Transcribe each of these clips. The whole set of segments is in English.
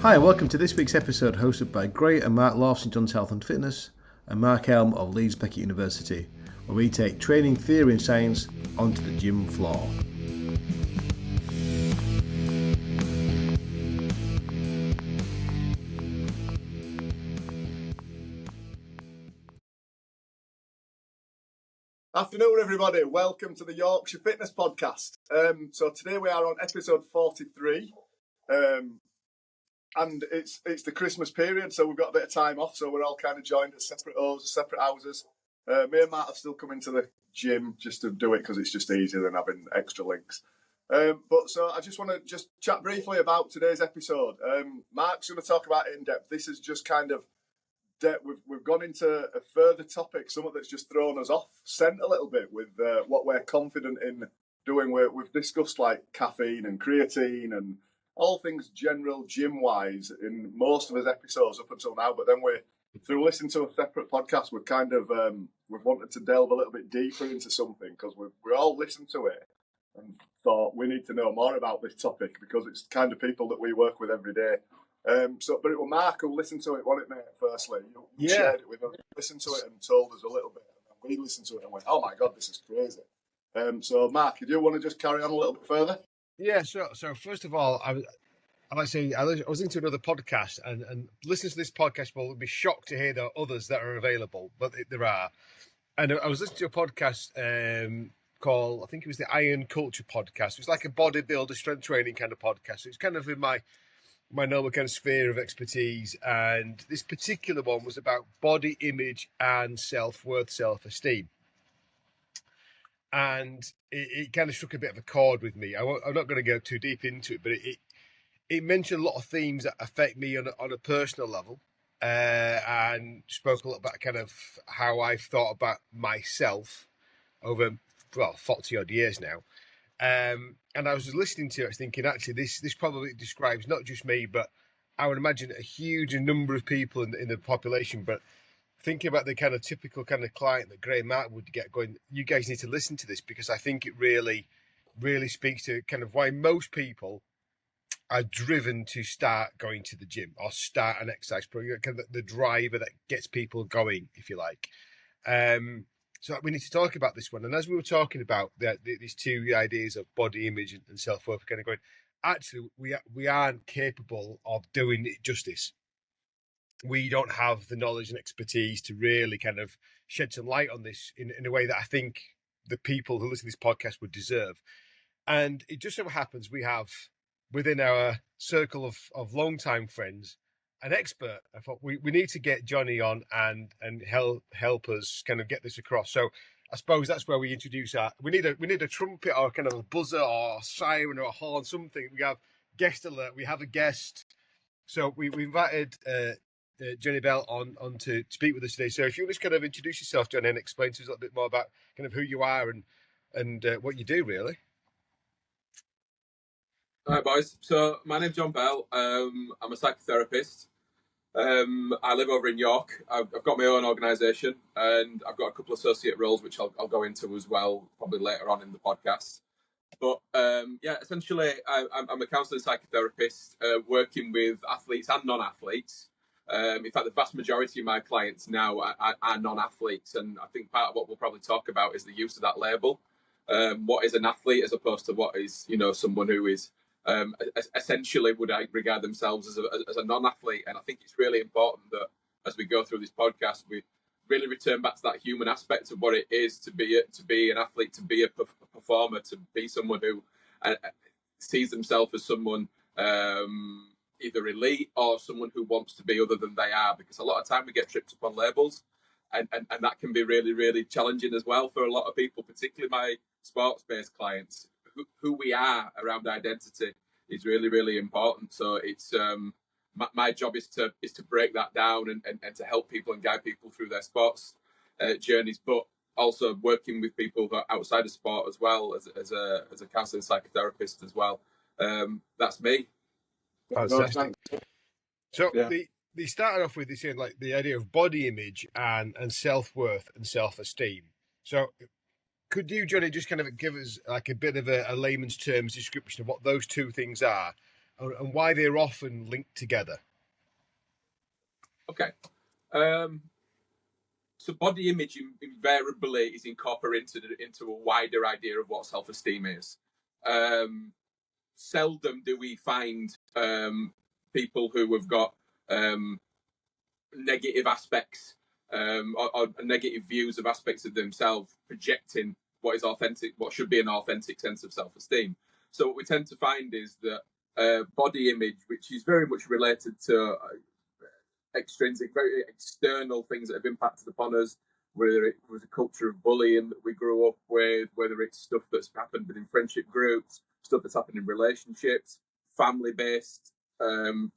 Hi, and welcome to this week's episode hosted by Gray and Mark Lawson, John's Health and Fitness, and Mark Helm of Leeds Beckett University, where we take training theory and science onto the gym floor. Afternoon, everybody. Welcome to the Yorkshire Fitness Podcast. So today we are on episode 43, and it's the Christmas period, so we've got a bit of time off. So we're all kind of joined at separate houses. Me and Matt have still come into the gym just to do it because it's just easier than having extra links. But so I just want to chat briefly about today's episode. Mark's going to talk about it in depth. This is just kind of we've gone into a further topic, something that's just thrown us off scent a little bit with what we're confident in doing. We've discussed like caffeine and creatine and all things general gym-wise in most of his episodes up until now. But then through listening to a separate podcast, we've kind of we've wanted to delve a little bit deeper into something because we all listened to it and thought we need to know more about this topic because it's the kind of people that we work with every day. But it was Mark who listened to it, wasn't it, mate? Firstly, you shared it with us, listened to it, and told us a little bit. And then we listened to it and went, "Oh my god, this is crazy." So, Mark, do you want to just carry on a little bit further? Yeah, sure. So first of all, I might say I was listening to another podcast, and listeners to this podcast will be shocked to hear there are others that are available, but there are. And I was listening to a podcast called, I think it was the Iron Culture podcast. It was like a bodybuilder strength training kind of podcast. It's kind of in my normal kind of sphere of expertise, and this particular one was about body image and self-worth, self-esteem. And it kind of struck a bit of a chord with me. I'm not going to go too deep into it, but it mentioned a lot of themes that affect me on a personal level, and spoke a lot about kind of how I've thought about myself over 40 odd years now. And I was just listening to it, I was thinking, actually, this probably describes not just me, but I would imagine a huge number of people in the population. But thinking about the kind of typical kind of client that Gray and Mark would get going, you guys need to listen to this because I think it really, really speaks to kind of why most people are driven to start going to the gym or start an exercise program, kind of the driver that gets people going, if you like. So we need to talk about this one. And as we were talking about these two ideas of body image and self-worth, kind of going, actually, we aren't capable of doing it justice. We don't have the knowledge and expertise to really kind of shed some light on this in a way that I think the people who listen to this podcast would deserve. And it just so happens we have within our circle of long-time friends an expert. I thought we need to get Johnny on and help us kind of get this across. So I suppose that's where we introduce we need a trumpet or kind of a buzzer or a siren or a horn, something. We have guest alert. We have a guest. So we invited Johnny Bell on to speak with us today. So if you just kind of introduce yourself, Johnny, and explain to us a little bit more about kind of who you are and what you do, really. Hi boys, so my name's John Bell. I'm a psychotherapist. I live over in York. I've got my own organisation and I've got a couple of associate roles which I'll go into as well probably later on in the podcast. But essentially I'm a counselling psychotherapist working with athletes and non-athletes. In fact, the vast majority of my clients now are non-athletes, and I think part of what we'll probably talk about is the use of that label. What is an athlete as opposed to what is, someone who is essentially would I regard themselves as a non-athlete. And I think it's really important that as we go through this podcast, we really return back to that human aspect of what it is to be an athlete, to be a performer, to be someone who sees themselves as someone either elite or someone who wants to be other than they are. Because a lot of time we get tripped up on labels, and that can be really, really challenging as well for a lot of people, particularly my sports-based clients. Who we are around identity is really, really important. So it's my job is to break that down and to help people and guide people through their sports journeys, but also working with people who are outside of sport as well as a counselling psychotherapist as well. That's me. Fantastic. So they started off with this, like the idea of body image and self-worth and self-esteem. So could you, Johnny, just kind of give us like a bit of a layman's terms description of what those two things are and why they're often linked together. Okay. So body image invariably is incorporated into a wider idea of what self-esteem is. Seldom do we find people who have got negative aspects or negative views of aspects of themselves projecting what is authentic, what should be an authentic sense of self-esteem. So what we tend to find is that body image, which is very much related to extrinsic, very external things that have impacted upon us, whether it was a culture of bullying that we grew up with, whether it's stuff that's happened within friendship groups, stuff that's happened in relationships, family-based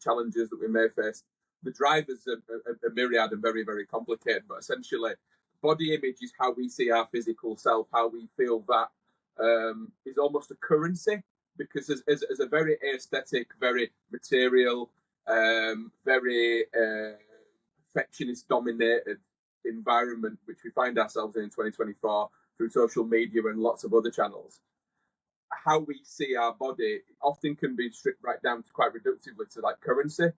challenges that we may face. The drivers are myriad and very, very complicated, but essentially, body image is how we see our physical self, how we feel that is almost a currency, because as a very aesthetic, very material, very perfectionist dominated environment which we find ourselves in 2024 through social media and lots of other channels, how we see our body often can be stripped right down to quite reductively to like currency.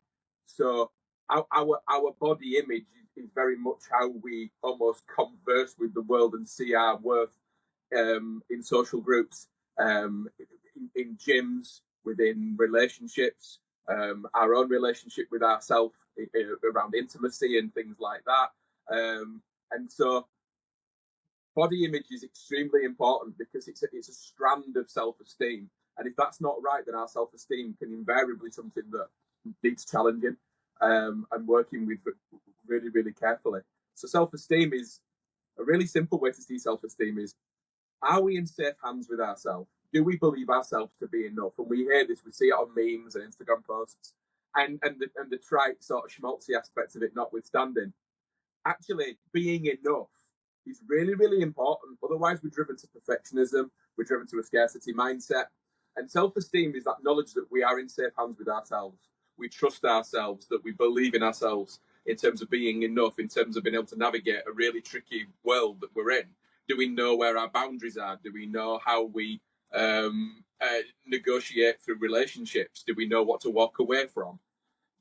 So our body image is very much how we almost converse with the world and see our worth in social groups, in gyms, within relationships, our own relationship with ourselves around intimacy and things like that. And so body image is extremely important because it's a strand of self-esteem. And if that's not right, then our self-esteem can invariably be something that needs challenging and working with really, really carefully. So self-esteem is a really simple way to see self-esteem is, are we in safe hands with ourselves? Do we believe ourselves to be enough? And we hear this, we see it on memes and Instagram posts, and the trite sort of schmaltzy aspects of it notwithstanding. Actually, being enough is really, really important. Otherwise, we're driven to perfectionism, we're driven to a scarcity mindset. And self-esteem is that knowledge that we are in safe hands with ourselves. We trust ourselves, that we believe in ourselves in terms of being enough, in terms of being able to navigate a really tricky world that we're in. Do we know where our boundaries are? Do we know how we negotiate through relationships? Do we know what to walk away from?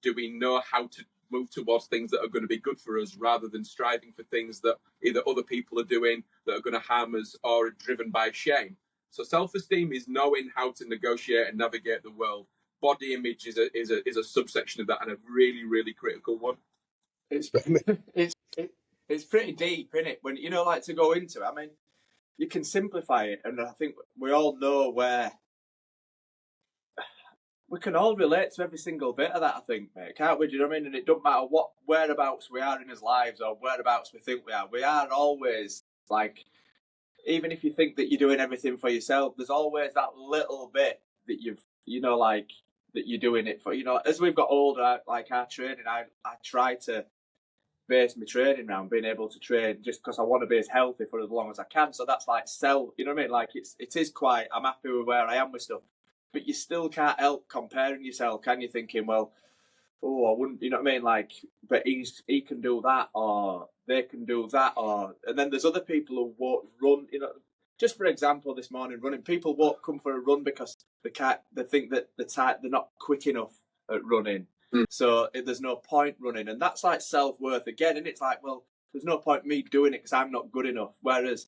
Do we know how to move towards things that are going to be good for us rather than striving for things that either other people are doing that are going to harm us or are driven by shame? So self-esteem is knowing how to negotiate and navigate the world. Body image is a subsection of that, and a really, really critical one. It's pretty deep, isn't it? When like to go into it. I mean, you can simplify it, and I think we all know where we can all relate to every single bit of that. I think, mate, can't we? Do you know what I mean? And it doesn't matter what whereabouts we are in his lives or whereabouts we think we are. We are always like, even if you think that you're doing everything for yourself, there's always that little bit that that you're doing it for. As we've got older, like our training, I try to base my training around being able to train just because I want to be as healthy for as long as I can. So that's like you know what I mean? Like it is quite, I'm happy with where I am with stuff, but you still can't help comparing yourself, can you? Thinking, well, I wouldn't, you know what I mean? Like, but he can do that, or they can do that, and then there's other people who won't run, just for example, this morning running, people won't come for a run because they think that they're not quick enough at running. So there's no point running, and that's like self-worth again. And it's like, well, there's no point me doing it because I'm not good enough. Whereas,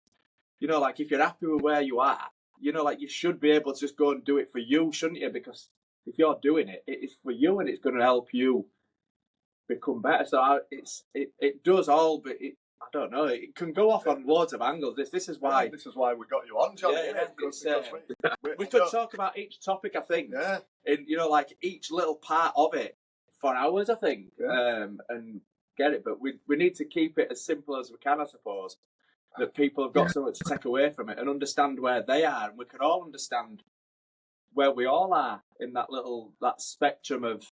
like if you're happy with where you are, like you should be able to just go and do it for you, shouldn't you? Because if you're doing it, it's for you, and it's going to help you become better. So it does all, but I don't know. It can go off on loads of angles. This is why we got you on, Johnny. Yeah. We could talk about each topic, I think. Yeah. In like each little part of it for hours, I think. Yeah. And get it, but we need to keep it as simple as we can, I suppose. That people have got something to take away from it and understand where they are, and we can all understand where we all are in that spectrum of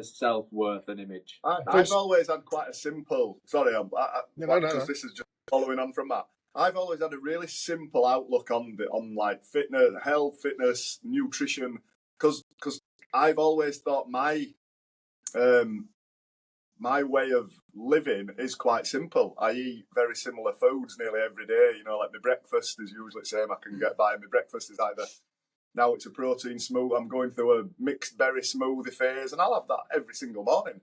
self-worth and image. I've always had quite a simple. Sorry, because this is just following on from that. I've always had a really simple outlook on like fitness, health, fitness, nutrition, because I've always thought my way of living is quite simple. I eat very similar foods nearly every day. Like my breakfast is usually the same. I can get by. My breakfast is either Now it's a protein smoothie. I'm going through a mixed berry smoothie phase, and I'll have that every single morning.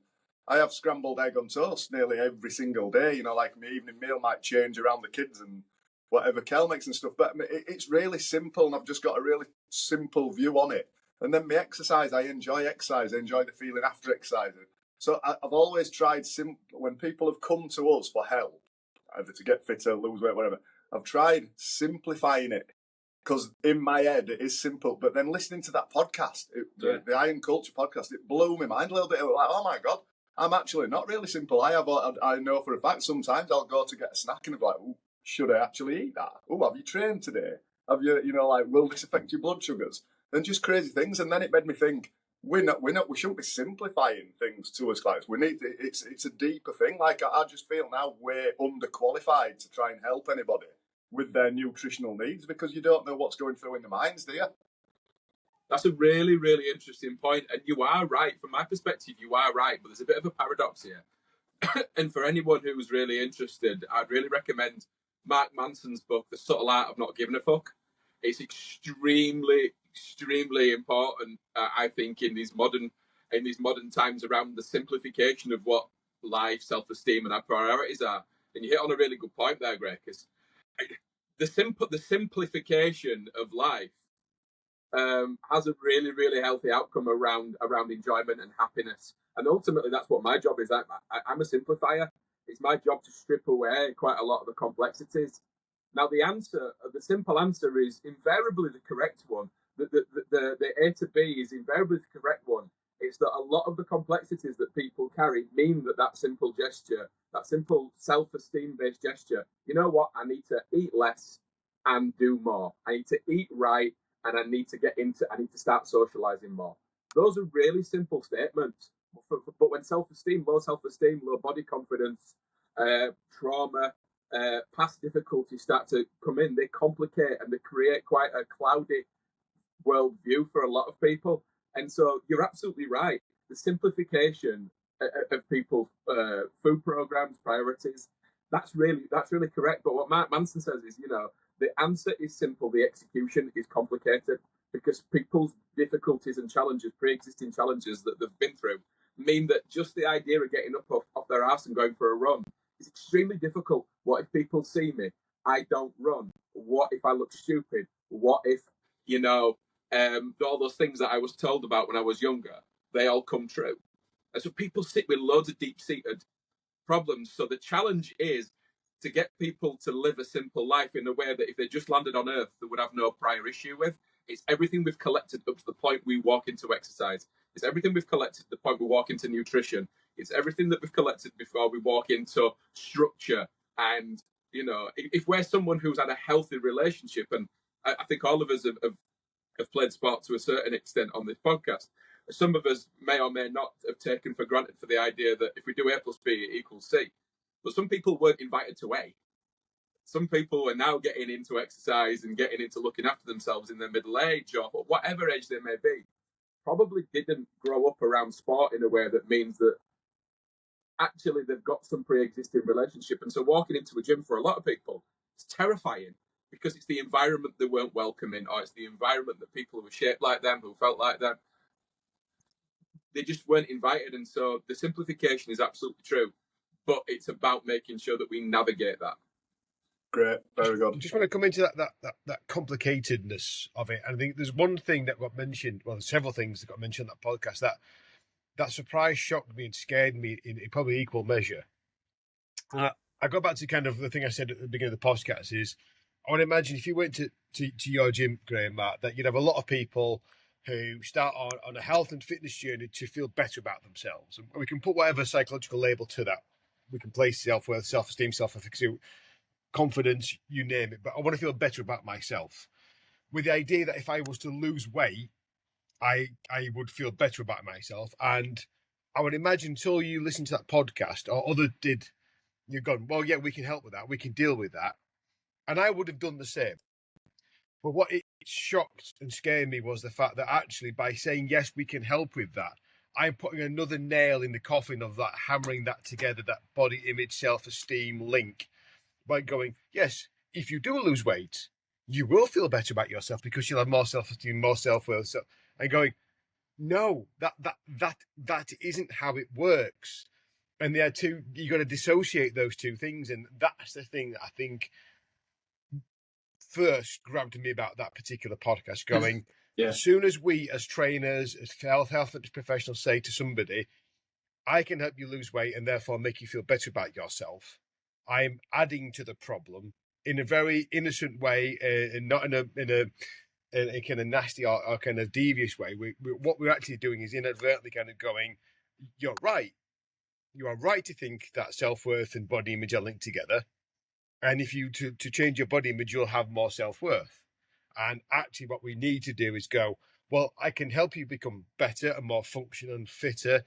I have scrambled egg on toast nearly every single day. You know, like my evening meal might change around the kids and whatever Kel makes and stuff. But it's really simple, and I've just got a really simple view on it. And then my exercise, I enjoy exercise. I enjoy the feeling after exercising. So I've always tried, when people have come to us for help, either to get fitter, lose weight, whatever, I've tried simplifying it. Because in my head, it is simple. But then listening to that podcast, the Iron Culture podcast, it blew my mind a little bit. I was like, oh my God, I'm actually not really simple. I know for a fact sometimes I'll go to get a snack and I'm like, ooh, should I actually eat that? Oh, have you trained today? Have you, will this affect your blood sugars? And just crazy things. And then it made me think, we shouldn't be simplifying things to us clients. It's a deeper thing. Like I just feel now we're underqualified to try and help anybody with their nutritional needs because you don't know what's going through in the minds, do you? That's a really, really interesting point. And you are right. From my perspective, you are right. But there's a bit of a paradox here. And for anyone who's really interested, I'd really recommend Mark Manson's book, The Subtle Art of Not Giving a Fuck. It's extremely, extremely important, I think, in these modern times around the simplification of what life, self-esteem, and our priorities are. And you hit on a really good point there, Greg, because the simplification of life has a really, really healthy outcome around enjoyment and happiness. And ultimately, that's what my job is. I'm a simplifier. It's my job to strip away quite a lot of the complexities. Now, the simple answer is invariably the correct one. The A to B is invariably the correct one. It's that a lot of the complexities that people carry mean that simple gesture, that simple self-esteem based gesture, you know what? I need to eat less and do more. I need to eat right and I need to start socializing more. Those are really simple statements. But when low self-esteem, low body confidence, trauma, past difficulties start to come in, they complicate and they create quite a cloudy worldview for a lot of people. And so you're absolutely right. The simplification of people's food programs, priorities, that's really correct. But what Mark Manson says is, the answer is simple, the execution is complicated, because people's difficulties and challenges, pre-existing challenges that they've been through, mean that just the idea of getting up off their ass and going for a run is extremely difficult. What if people see me? I don't run. What if I look stupid? What if, all those things that I was told about when I was younger, they all come true. And so people sit with loads of deep-seated problems. So the challenge is to get people to live a simple life in a way that if they just landed on Earth, they would have no prior issue with. It's everything we've collected up to the point we walk into exercise. It's everything we've collected to the point we walk into nutrition. It's everything that we've collected before we walk into structure. And, if we're someone who's had a healthy relationship, and I think all of us have played sport to a certain extent on this podcast, some of us may or may not have taken for granted for the idea that if we do A plus B, it equals C. But some people weren't invited to A. Some people are now getting into exercise and getting into looking after themselves in their middle age or whatever age they may be. Probably didn't grow up around sport in a way that means that actually they've got some pre-existing relationship. And so walking into a gym for a lot of people, it's terrifying because it's the environment they weren't welcome in, or it's the environment that people who were shaped like them, who felt like them, they just weren't invited. And so the simplification is absolutely true, but it's about making sure that we navigate that. Great, very good. I just want to come into that complicatedness of it. And I think there's one thing that got mentioned, well, there's several things that got mentioned on that podcast that surprised, shocked me and scared me in probably equal measure. I go back to kind of the thing I said at the beginning of the podcast is, I would imagine if you went to your gym, Graham, Matt, that you'd have a lot of people who start on a health and fitness journey to feel better about themselves. And we can put whatever psychological label to that. We can place self-worth, self-esteem, self-efficacy, confidence, you name it. But I want to feel better about myself. With the idea that if I was to lose weight, I would feel better about myself. And I would imagine until you listen to that podcast or others did, you're going, well, yeah, we can help with that. We can deal with that. And I would have done the same. But what it shocked and scared me was the fact that actually by saying, yes, we can help with that, I'm putting another nail in the coffin of that, hammering that together, that body image, self-esteem link by going, yes, if you do lose weight, you will feel better about yourself because you'll have more self-esteem, more self-worth. So, and going, no, that isn't how it works. And there are two, you got to dissociate those two things. And that's the thing that I think first grabbed me about that particular podcast, going, as soon as we as trainers, as health professionals say to somebody, I can help you lose weight and therefore make you feel better about yourself, I'm adding to the problem in a very innocent way, and not in a kind of nasty or kind of devious way. What we're actually doing is inadvertently kind of going, you're right. You are right to think that self-worth and body image are linked together. And if you to change your body image, you'll have more self-worth. And actually what we need to do is go, well, I can help you become better and more functional and fitter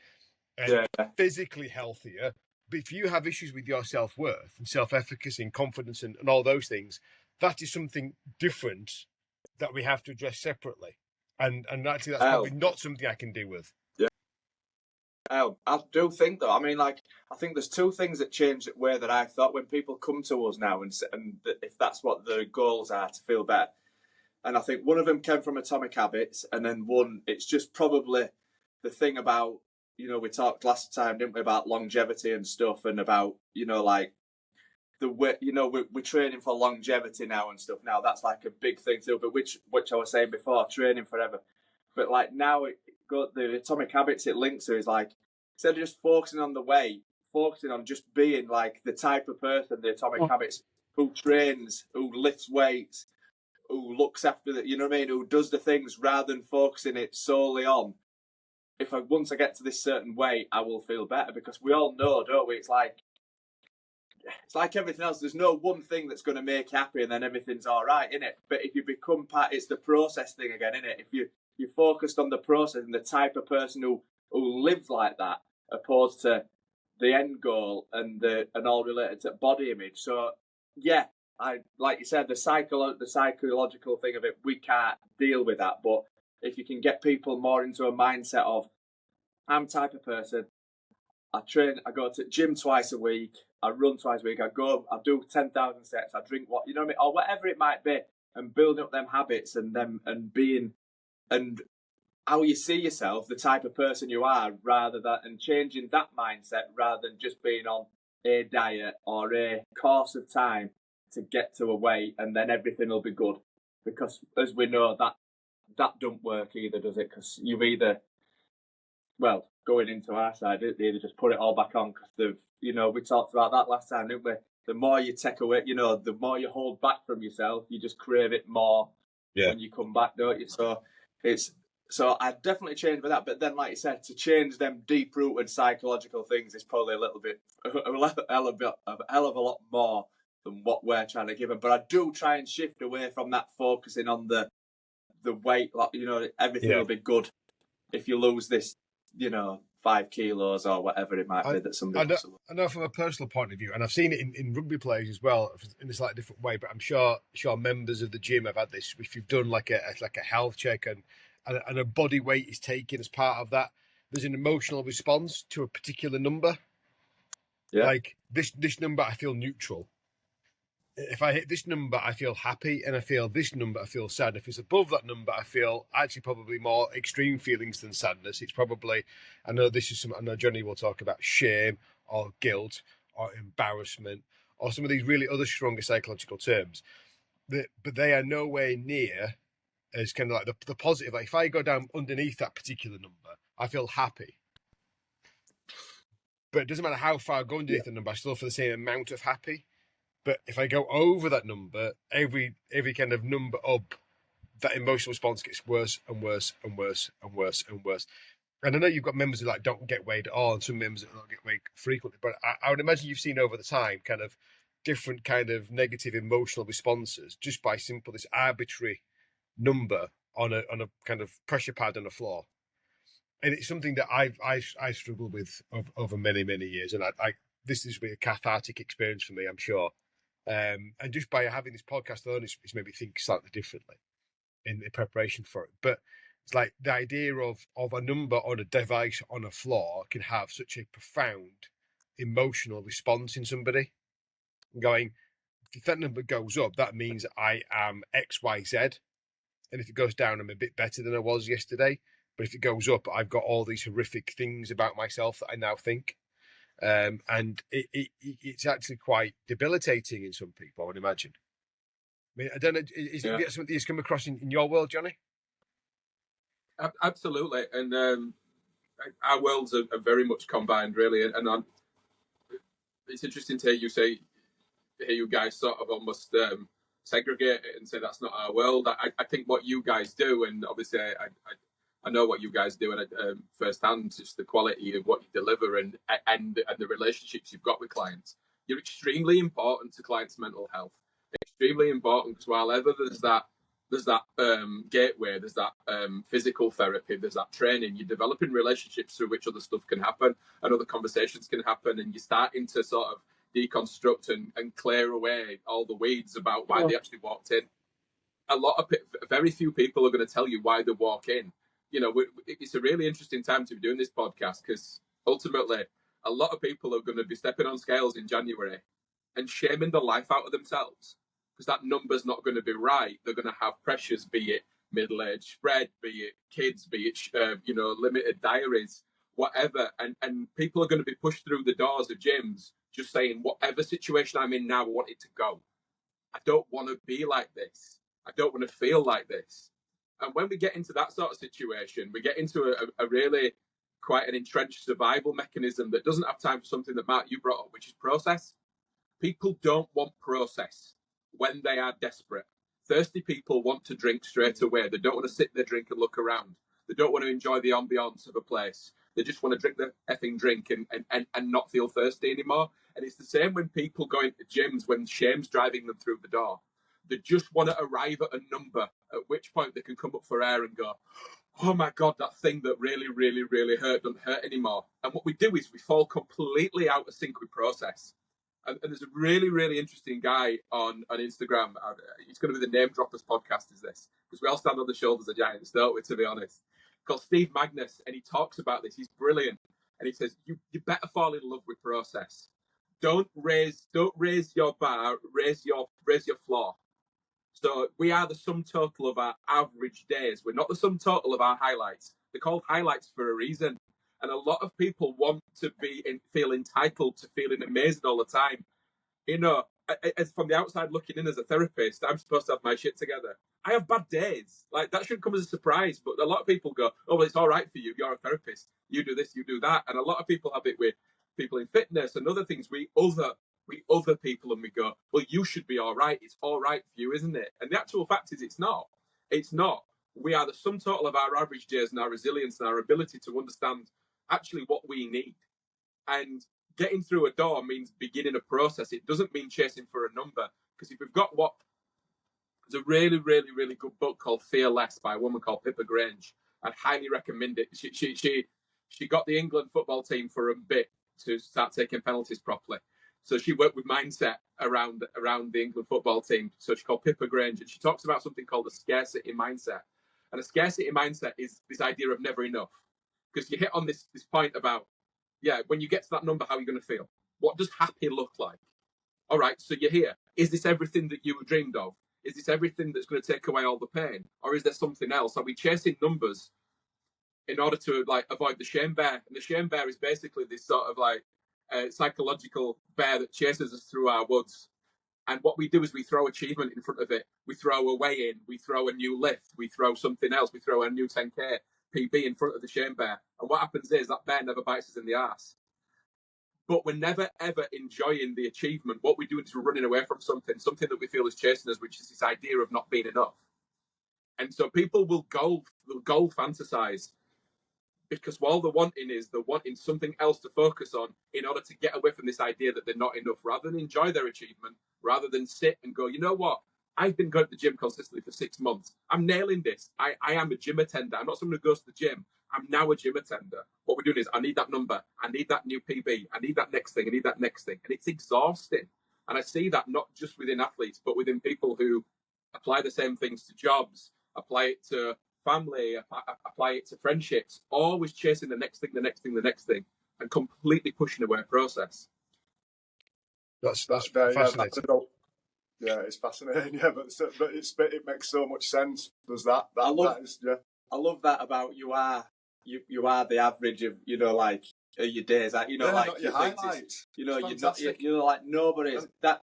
and physically healthier. But if you have issues with your self-worth and self-efficacy and confidence and all those things, that is something different that we have to address separately. And actually that's probably not something I can deal with. I do think though. I mean, like, I think there's two things that change the way that I thought when people come to us now, and if that's what the goals are to feel better. And I think one of them came from Atomic Habits, and then one, it's just probably the thing about, you know, we talked last time, didn't we, about longevity and stuff, and about, you know, like the way, you know, we're training for longevity now and stuff. Now that's like a big thing too, but which I was saying before, training forever. But like now the Atomic Habits it links to is like, instead of just focusing on the weight, focusing on just being like the type of person, the Atomic Habits, who trains, who lifts weights, who looks after the, you know what I mean, who does the things rather than focusing it solely on, once I get to this certain weight, I will feel better. Because we all know, don't we? It's like everything else. There's no one thing that's going to make you happy and then everything's all right, innit? But if you become part, it's the process thing again, innit? If you're focused on the process and the type of person who lives like that, opposed to the end goal and all related to body image. So yeah, I like you said, the psychological thing of it, we can't deal with that. But if you can get people more into a mindset of, I'm the type of person, I train, I go to gym twice a week, I run twice a week, I do 10,000 steps, I drink what, you know what I mean, or whatever it might be, and building up them habits and being, and how you see yourself, the type of person you are, and changing that mindset rather than just being on a diet or a course of time to get to a weight and then everything will be good. Because as we know, that don't work either, does it? Because you've either, well, going into our side, they either just put it all back on because they've, you know, we talked about that last time, didn't we? The more you take away, you know, the more you hold back from yourself, you just crave it more when you come back, don't you? So I definitely changed with that. But then, like you said, to change them deep-rooted psychological things is probably a hell of a lot more than what we're trying to give them. But I do try and shift away from that, focusing on the weight. Like, you know, everything will be good if you lose this, you know, 5 kilos or whatever it might be that somebody wants to lose. I know from a personal point of view, and I've seen it in rugby players as well in a slightly different way, but I'm sure members of the gym have had this. If you've done like a health check and a body weight is taken as part of that, there's an emotional response to a particular number. Yeah. Like this number, I feel neutral. If I hit this number, I feel happy, and I feel this number, I feel sad. If it's above that number, I feel actually probably more extreme feelings than sadness. It's probably, I know Johnny will talk about shame or guilt or embarrassment or some of these really other stronger psychological terms, but they are nowhere near as kind of like the positive. Like if I go down underneath that particular number, I feel happy. But it doesn't matter how far I go underneath the number, I still feel the same amount of happy. But if I go over that number, every kind of number up, that emotional response gets worse and worse and worse and worse and worse. And I know you've got members who like don't get weighed at all, and some members that don't get weighed frequently. But I would imagine you've seen over the time kind of different kind of negative emotional responses just by simple this arbitrary number on a kind of pressure pad on a floor. And it's something that I've struggled with over many years, and this has been a cathartic experience for me, I'm sure. And just by having this podcast alone, it's made me think slightly differently in preparation for it. But it's like the idea of a number on a device on a floor can have such a profound emotional response in somebody. Going, if that number goes up, that means I am X, Y, Z. And if it goes down, I'm a bit better than I was yesterday. But if it goes up, I've got all these horrific things about myself that I now think. And it's actually quite debilitating in some people, I would imagine. I mean, I don't know, is it something that's come across in your world, Johnny? Absolutely. And our worlds are very much combined, really. And it's interesting to hear you guys sort of almost segregate it and say that's not our world. I think what you guys do, and obviously I know what you guys do, and firsthand, just the quality of what you deliver and the relationships you've got with clients. You're extremely important to clients' mental health. Extremely important, because while ever there's that gateway, there's that physical therapy, there's that training, you're developing relationships through which other stuff can happen and other conversations can happen, and you're starting to sort of deconstruct and clear away all the weeds about why they actually walked in. Very few people are going to tell you why they walk in. You know, it's a really interesting time to be doing this podcast, because ultimately a lot of people are going to be stepping on scales in January and shaming the life out of themselves, because that number's not going to be right. They're going to have pressures, be it middle-aged spread, be it kids, be it limited diaries, whatever. And people are going to be pushed through the doors of gyms just saying, whatever situation I'm in now, I want it to go. I don't want to be like this. I don't want to feel like this. And when we get into that sort of situation, we get into a really quite an entrenched survival mechanism that doesn't have time for something that, Matt, you brought up, which is process. People don't want process when they are desperate. Thirsty people want to drink straight away. They don't want to sit there, drink and look around. They don't want to enjoy the ambience of a place. They just want to drink the effing drink and not feel thirsty anymore. And it's the same when people go into gyms when shame's driving them through the door. They just want to arrive at a number, at which point they can come up for air and go, oh my God, that thing that really, really, really hurt doesn't hurt anymore. And what we do is we fall completely out of sync with process. And there's a really, really interesting guy on Instagram. He's going to be the Name Droppers podcast, is this? Because we all stand on the shoulders of giants, don't we, to be honest? Called Steve Magnus, and he talks about this. He's brilliant. And he says, you better fall in love with process. Don't raise your bar, raise your floor. So we are the sum total of our average days. We're not the sum total of our highlights. They're called highlights for a reason. And a lot of people want to feel entitled to feeling amazing all the time. You know, as from the outside looking in as a therapist, I'm supposed to have my shit together. I have bad days. Like, that shouldn't come as a surprise. But a lot of people go, oh, well, it's all right for you. You're a therapist. You do this, you do that. And a lot of people have it with people in fitness and other things. We other people and we go, well, you should be all right. It's all right for you, isn't it? And the actual fact is it's not. It's not. We are the sum total of our average days and our resilience and our ability to understand actually what we need. And getting through a door means beginning a process. It doesn't mean chasing for a number. Because if we've got there's a really, really, really good book called Fear Less by a woman called Pippa Grange. I'd highly recommend it. She got the England football team for a bit to start taking penalties properly. So she worked with mindset around the England football team. So she's called Pippa Grange, and she talks about something called a scarcity mindset. And a scarcity mindset is this idea of never enough. Because you hit on this point about, when you get to that number, how are you going to feel? What does happy look like? All right, so you're here. Is this everything that you dreamed of? Is this everything that's going to take away all the pain? Or is there something else? Are we chasing numbers in order to avoid the shame bear? And the shame bear is basically this sort of psychological bear that chases us through our woods. And what we do is we throw achievement in front of it. We throw a weigh-in. We throw a new lift. We throw something else. We throw a new 10K PB in front of the shame bear. And what happens is that bear never bites us in the arse. But we're never, ever enjoying the achievement. What we do is we're running away from something that we feel is chasing us, which is this idea of not being enough. And so people will goal fantasize, because while they're wanting something else to focus on in order to get away from this idea that they're not enough, rather than enjoy their achievement, rather than sit and go, you know what? I've been going to the gym consistently for 6 months. I'm nailing this. I am a gym attender. I'm not someone who goes to the gym. I'm now a gym attender. What we're doing is I need that number. I need that new PB. I need that next thing. I need that next thing. And it's exhausting. And I see that not just within athletes, but within people who apply the same things to jobs, apply it to family, apply it to friendships, always chasing the next thing, the next thing, the next thing, and completely pushing away process. That's very fascinating. Yeah, it's fascinating. Yeah, but it makes so much sense. Does that? I love- that is, yeah. I love that about you are the average of, you know, like your days. Like, you know, Yeah, like not your you think highlights. you know, It's you're not, fantastic. you know, like nobody's that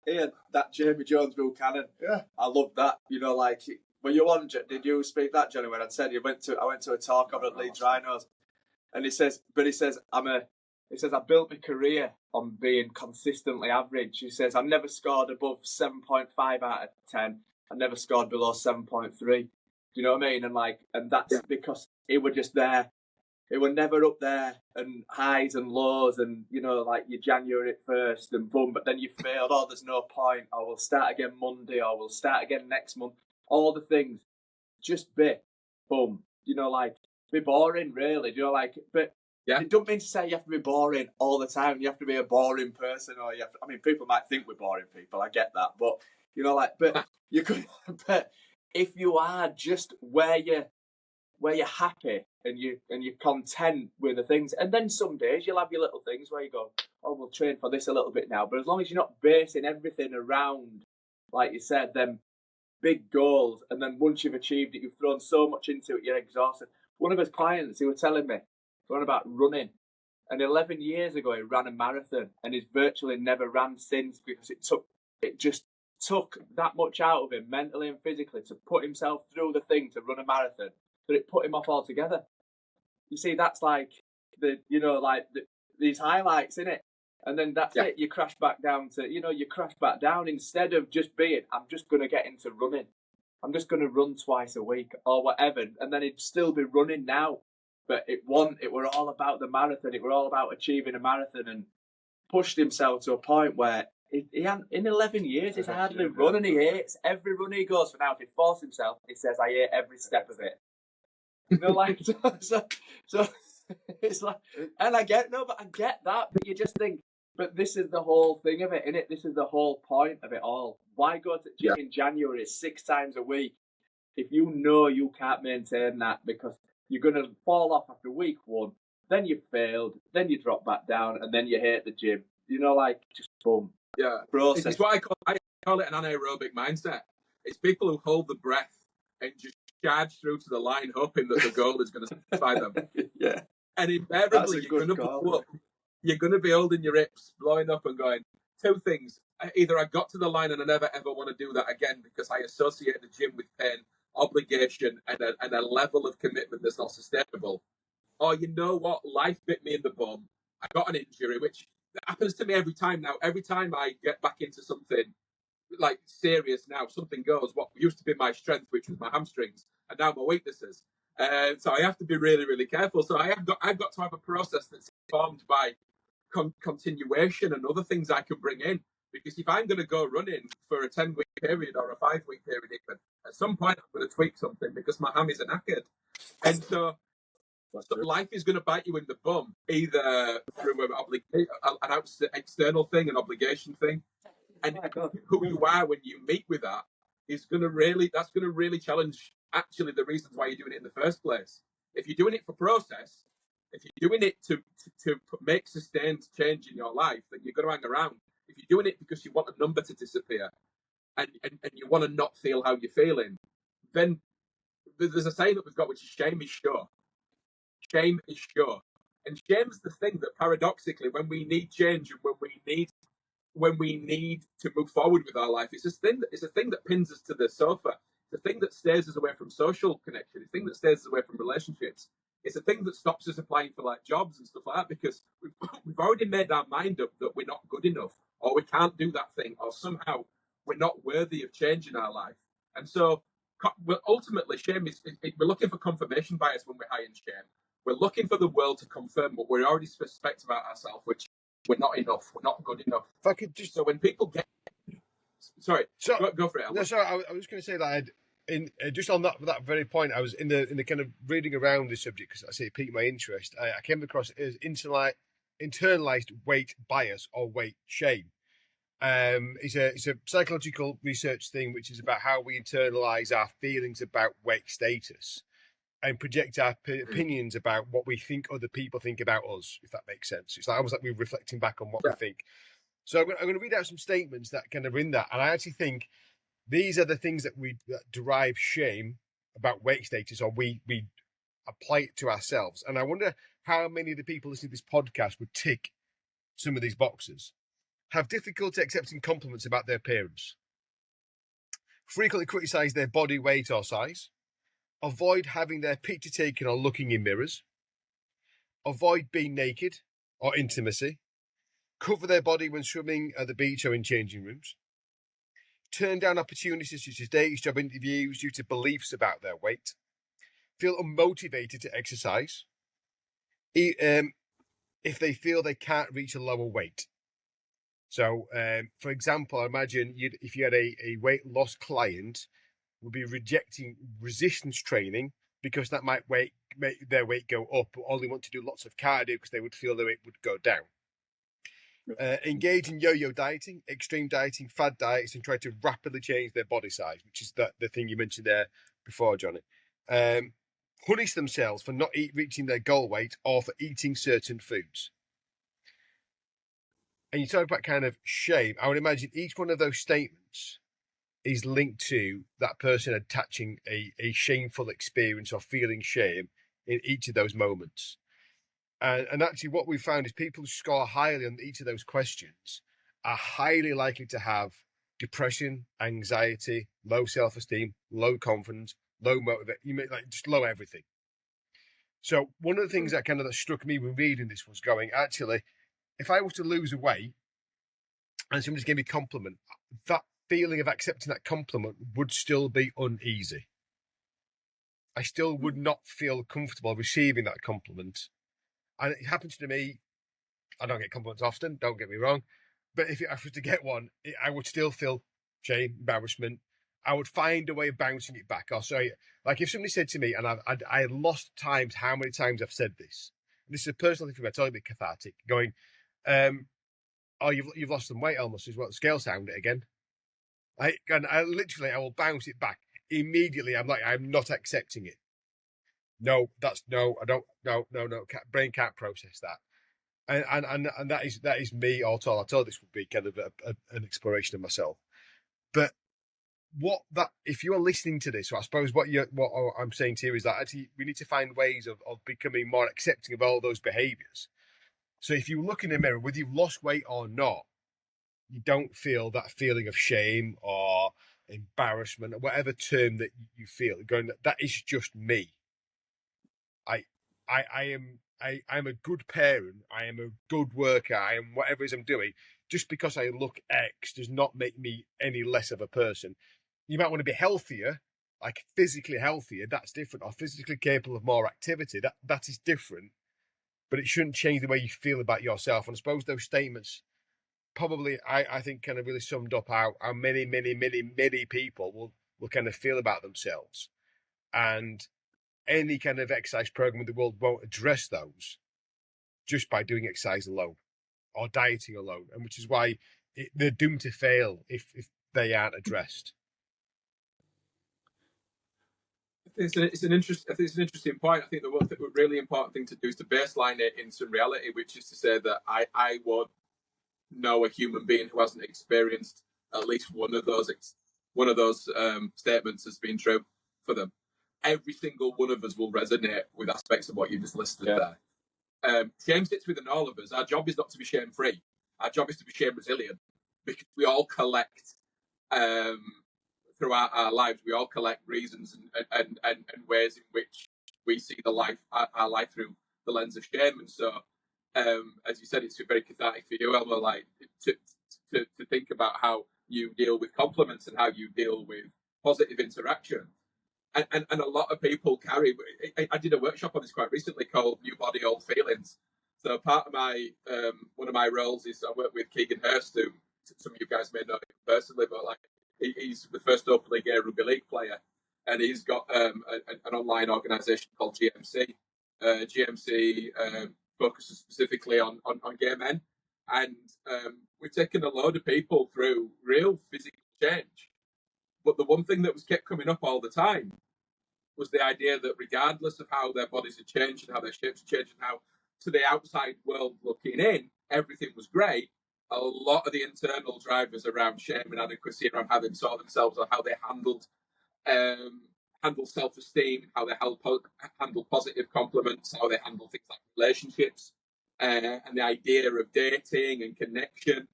Jamie Jones Buchanan. Yeah. I love that. You know, like, were you on? Did you speak that, Johnny? When I said I went to a talk over at Leeds Rhinos, and he says, I built my career on being consistently average. He says, I never scored above 7.5 out of 10. I never scored below 7.3. Do you know what I mean? And that's because it were just there. It were never up there, and highs and lows, and, you know, like you January at first and boom, but then you failed. Oh, there's no point. Or we'll start again Monday, or we'll start again next month. All the things, just boom. You know, like, be boring, really. Do you know, like, but it don't mean to say you have to be boring all the time. You have to be a boring person, or you have to, I mean, people might think we're boring people. I get that, but, you know, like, but you could, but if you are just where you're happy and you're content with the things, and then some days you'll have your little things where you go, oh, we'll train for this a little bit now. But as long as you're not basing everything around, like you said, them big goals, and then once you've achieved it, you've thrown so much into it, you're exhausted. One of his clients, he was telling me, going about running, and 11 years ago he ran a marathon, and he's virtually never ran since, because it just took that much out of him mentally and physically to put himself through the thing to run a marathon, that it put him off altogether. You see, that's like these highlights in it, and then that's it. You crash back down instead of just being, I'm just going to get into running. I'm just going to run twice a week or whatever, and then he'd still be running now. But it were all about the marathon. It were all about achieving a marathon, and pushed himself to a point where he in 11 years he's hardly run, and he hates every run he goes for now. If he forced himself, he says, I hate every step of it. You know, like, so it's like, and I get that, but you just think, but this is the whole thing of it, innit? This is the whole point of it all. Why go to gym in January 6 times a week if you know you can't maintain that, because you're going to fall off after week 1, then you failed, then you drop back down, and then you hate the gym. You know, like, just boom. Yeah. Process. It's what I call it an anaerobic mindset. It's people who hold the breath and just charge through to the line hoping that the goal is going to satisfy them. Yeah. And invariably you're going to blow up. You're going to be holding your hips, blowing up and going, two things. Either I got to the line and I never ever want to do that again because I associate the gym with pain, obligation, and a level of commitment that's not sustainable. Or, you know what, life bit me in the bum. I got an injury, which happens to me every time now. Every time I get back into something like serious now, something goes. What used to be my strength, which was my hamstrings, and now my weaknesses. So I have to be really, really careful. So I've got to have a process that's informed by continuation and other things I can bring in. Because if I'm going to go running for a 10-week period or a 5-week period, even at some point I'm going to tweak something because my hammies are knackered, and so life is going to bite you in the bum, either through an external thing, an obligation thing, and who you are when you meet with that is going to really challenge actually the reasons why you're doing it in the first place. If you're doing it for process, if you're doing it to make sustained change in your life, then you're going to hang around. If you're doing it because you want a number to disappear and you want to not feel how you're feeling, then there's a saying that we've got, which is shame is sure. Shame is sure. And shame's the thing that paradoxically, when we need change and when we need to move forward with our life, it's a thing that pins us to the sofa. It's a thing that stays us away from social connection. It's a thing that stays us away from relationships. It's a thing that stops us applying for like jobs and stuff like that, because we've already made our mind up that we're not good enough, or we can't do that thing, or somehow we're not worthy of change in our life. And so ultimately, shame we're looking for confirmation bias when we're high in shame. We're looking for the world to confirm what we already suspect about ourselves, which we're not enough, we're not good enough. If I could just... So when people get... Sorry, go for it, Alan. No, sorry, I was going to say that just on that very point, I was in the kind of reading around this subject, because I say it piqued my interest. I came across it as internalized weight bias or weight shame. It's a psychological research thing, which is about how we internalize our feelings about weight status and project our opinions about what we think other people think about us, if that makes sense. It's almost like we're reflecting back on what we think. So I'm going to read out some statements that kind of are in that. And I actually think these are the things that that derive shame about weight status, or we apply it to ourselves. And I wonder how many of the people listening to this podcast would tick some of these boxes. Have difficulty accepting compliments about their appearance. Frequently criticize their body weight or size. Avoid having their picture taken or looking in mirrors. Avoid being naked or intimacy. Cover their body when swimming at the beach or in changing rooms. Turn down opportunities such as dates, job interviews due to beliefs about their weight. Feel unmotivated to exercise. If they feel they can't reach a lower weight. So, for example, I imagine if you had a weight loss client, would be rejecting resistance training because that might make their weight go up, but only want to do lots of cardio because they would feel their weight would go down. Engage in yo-yo dieting, extreme dieting, fad diets, and try to rapidly change their body size, which is the thing you mentioned there before, Johnny. Punish themselves for not reaching their goal weight or for eating certain foods. And you talk about kind of shame. I would imagine each one of those statements is linked to that person attaching a shameful experience or feeling shame in each of those moments. And actually what we've found is people who score highly on each of those questions are highly likely to have depression, anxiety, low self-esteem, low confidence, low motivation, just low everything. So one of the things that struck me when reading this was going, actually, if I was to lose a weight and somebody just gave me a compliment, that feeling of accepting that compliment would still be uneasy. I still would not feel comfortable receiving that compliment. And it happens to me. I don't get compliments often, don't get me wrong. But if I was to get one, I would still feel shame, embarrassment. I would find a way of bouncing it back. I'll show you. Like if somebody said to me, and I lost times how many times I've said this. This is a personal thing for me. I totally cathartic. Going, oh, you've lost some weight almost as well. The scale sound it again. I will bounce it back immediately. I'm like, I'm not accepting it. No, I don't. No. Brain can't process that. And that is me all told. I told this would be kind of an exploration of myself. But if you are listening to this, or I suppose what I'm saying to you is that actually we need to find ways of becoming more accepting of all those behaviours. So if you look in the mirror, whether you've lost weight or not, you don't feel that feeling of shame or embarrassment or whatever term that you feel. Going, that is just me. I'm a good parent. I am a good worker. I am whatever it is I'm doing. Just because I look X does not make me any less of a person. You might want to be healthier, like physically healthier. That's different. Or physically capable of more activity. That is different. But it shouldn't change the way you feel about yourself. And I suppose those statements probably, I think, kind of really summed up how many people will kind of feel about themselves. And any kind of exercise program in the world won't address those just by doing exercise alone or dieting alone, and which is why they're doomed to fail if they aren't addressed. I think it's an interesting point. I think the really important thing to do is to baseline it in some reality, which is to say that I won't know a human being who hasn't experienced at least one of those statements as being true for them. Every single one of us will resonate with aspects of what you just listed there. Shame sits within all of us. Our job is not to be shame free. Our job is to be shame resilient, because we all collect throughout our lives. We all collect reasons and ways in which we see our life through the lens of shame. And so, as you said, it's very cathartic for you, Elmo, like to think about how you deal with compliments and how you deal with positive interaction. And a lot of people carry. I did a workshop on this quite recently called "New Body, Old Feelings." So part of my one of my roles is I work with Keegan Hurst, who some of you guys may know him personally, but like he's the first openly gay rugby league player, and he's got an online organisation called GMC. GMC focuses specifically on gay men, and we've taken a load of people through real physical change. But the one thing that was kept coming up all the time was the idea that regardless of how their bodies had changed and how their shapes had changed and how to the outside world looking in, everything was great. a lot of the internal drivers around shame and inadequacy, around how they saw themselves or how they handled self-esteem, how they handle positive compliments, how they handle things like relationships, and the idea of dating and connection,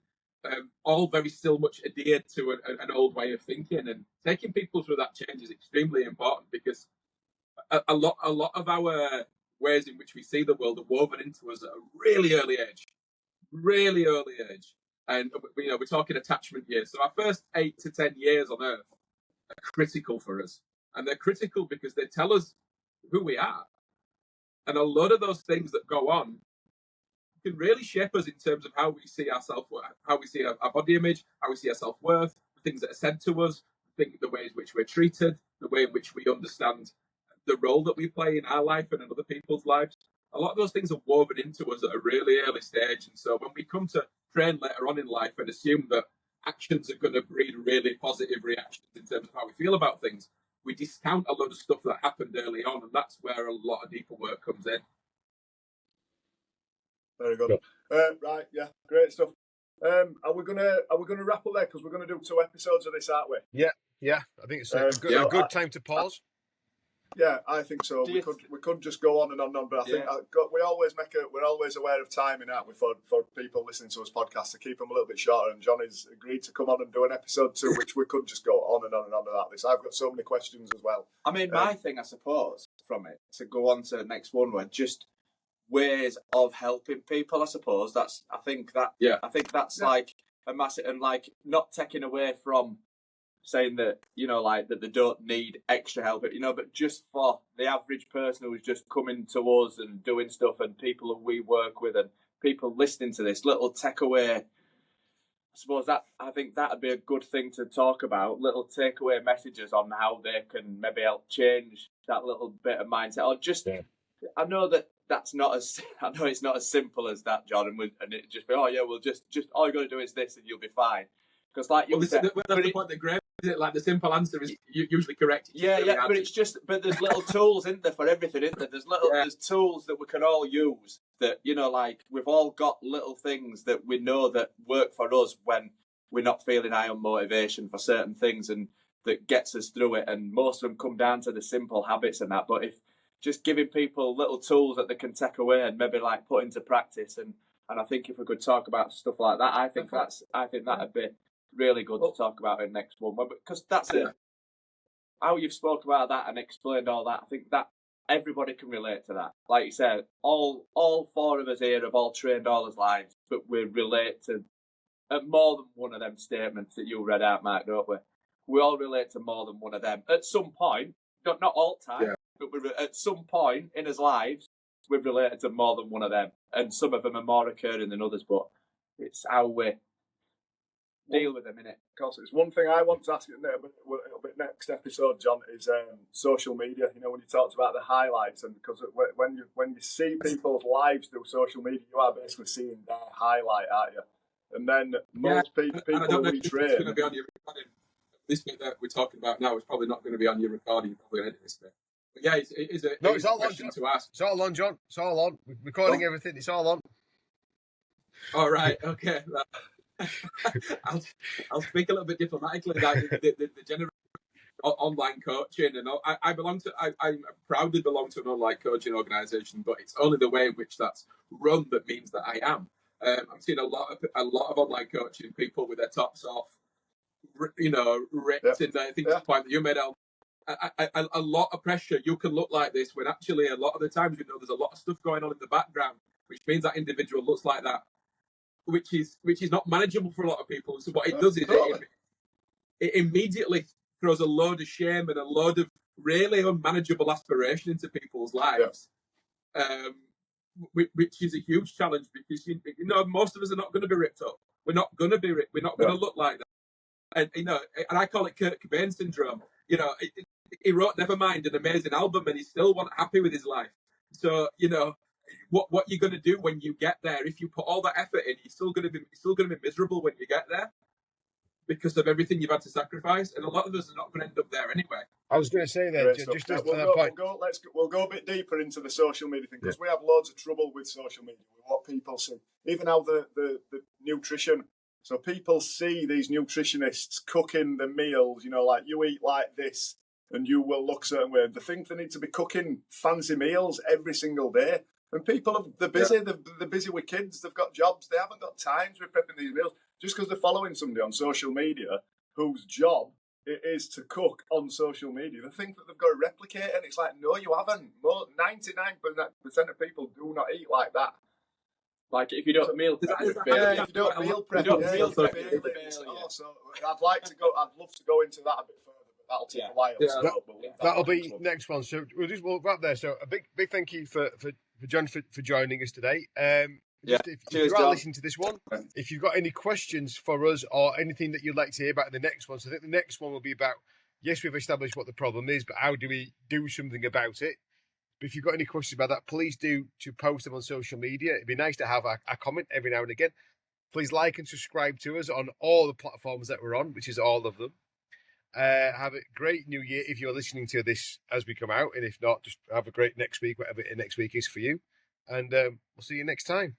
all very still much adhered to an old way of thinking. And taking people through that change is extremely important, because a lot of our ways in which we see the world are woven into us at a really early age. And we're talking attachment years. So our first 8 to 10 years on Earth are critical for us, and they're critical because they tell us who we are. And a lot of those things that go on can really shape us in terms of how we see ourselves, how we see our body image, how we see our self-worth, the things that are said to us, the ways in which we're treated, the way in which we understand the role that we play in our life and in other people's lives. A lot of those things are woven into us at a really early stage. And so when we come to train later on in life and assume that actions are going to breed really positive reactions in terms of how we feel about things, we discount a lot of stuff that happened early on. And that's where a lot of deeper work comes in. Very good. Right, yeah, great stuff. Are we gonna wrap up there, because we're gonna do 2 episodes of this, aren't we? Yeah. I think it's a good time to pause. Yeah, I think so. We could just go on and on, but I think we're always aware of timing, aren't we, for people listening to us podcasts, to keep them a little bit shorter. And Johnny's agreed to come on and do an episode 2, which we could just go on and on about this. I've got so many questions as well. I mean, my thing, I suppose, from it to go on to the next one, were just ways of helping people. I suppose I think that's like a massive, and like not taking away from saying that, like that they don't need extra help, but just for the average person who's just coming to us and doing stuff, and people who we work with and people listening to this, little takeaway. I suppose I think that'd be a good thing to talk about, little takeaway messages on how they can maybe help change that little bit of mindset, or just, I know it's not as simple as that, John, and it just be, we'll just all you got to do is this and you'll be fine. Because like you said, that's the point that Graham, like the simple answer is usually correct. But there's little tools in there for everything, isn't there? There's tools that we can all use that, like we've all got little things that we know that work for us when we're not feeling high on motivation for certain things, and that gets us through it. And most of them come down to the simple habits and that. But if just giving people little tools that they can take away and maybe like put into practice, and I think if we could talk about stuff like that, I think that'd be really good to talk about in next one, because that's how you've spoke about that and explained all that. I think that everybody can relate to that. Like you said, all 4 of us here have all trained all our lives, but we relate to more than one of them statements that you read out, Mark, don't we? We all relate to more than one of them at some point, not all time, but at some point in our lives, we've related to more than one of them, and some of them are more recurring than others, but it's how we deal with them, innit? Of course, it's one thing I want to ask you a little bit next episode, John, is social media. When you talked about the highlights, and because when you see people's lives through social media, you are basically seeing their highlight, aren't you? And then most people we train. Going to be on your recording. This bit that we're talking about now is probably not going to be on your recording. You're probably going to edit this bit. But yeah, it's all question to ask. It's all on, John. It's all on. We're recording everything. It's all on. All right. Okay. I'll speak a little bit diplomatically. The general online coaching, and I proudly belong to an online coaching organisation, but it's only the way in which that's run that means that I am. I'm seeing a lot of online coaching, people with their tops off, ripped in there. I think the point that you made, a lot of pressure. You can look like this when actually a lot of the times there's a lot of stuff going on in the background, which means that individual looks like that, which is not manageable for a lot of people. So what it does is it immediately throws a load of shame and a load of really unmanageable aspiration into people's lives, which is a huge challenge, because most of us are not going to be ripped up. We're not going to be ripped. We're not going to look like that. And and I call it Kurt Cobain syndrome. He wrote Nevermind, an amazing album, and he's still happy with his life. So what you're going to do when you get there, if you put all that effort in, you're still going to be miserable when you get there, because of everything you've had to sacrifice. And a lot of us are not going to end up there anyway. I was going to say that, just at that point. We'll go a bit deeper into the social media thing, because we have loads of trouble with social media, with what people see. Even how the nutrition. So people see these nutritionists cooking the meals, you know, like you eat like this and you will look a certain way. They think they need to be cooking fancy meals every single day. And people, they're busy. They're busy with kids. They've got jobs. They haven't got time to be prepping these meals. Just because they're following somebody on social media whose job it is to cook on social media, they think that they've got to replicate it. And it's like, no, you haven't. 99% of people do not eat like that. Like if you don't meal prep, if you don't meal prep, so I'd love to go into that a bit further, but that'll take a while. That'll be next one. So we'll wrap there. So a big thank you for John for joining us today. If you are listening to this one, if you've got any questions for us or anything that you'd like to hear about in the next one, so I think the next one will be about, yes, we've established what the problem is, but how do we do something about it? But if you've got any questions about that, please do to post them on social media. It'd be nice to have a comment every now and again. Please like and subscribe to us on all the platforms that we're on, which is all of them. Have a great new year if you're listening to this as we come out. And if not, just have a great next week, whatever next week is for you. And we'll see you next time.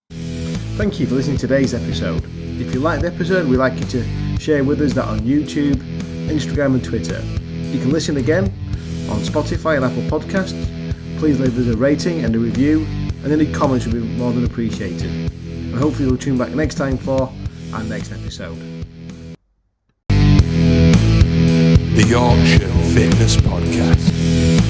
Thank you for listening to today's episode. If you liked the episode, we'd like you to share with us that on YouTube, Instagram and Twitter. You can listen again on Spotify and Apple Podcasts. Please leave us a rating and a review, and any comments would be more than appreciated. And hopefully you'll tune back next time for our next episode. The Yorkshire Fitness Podcast.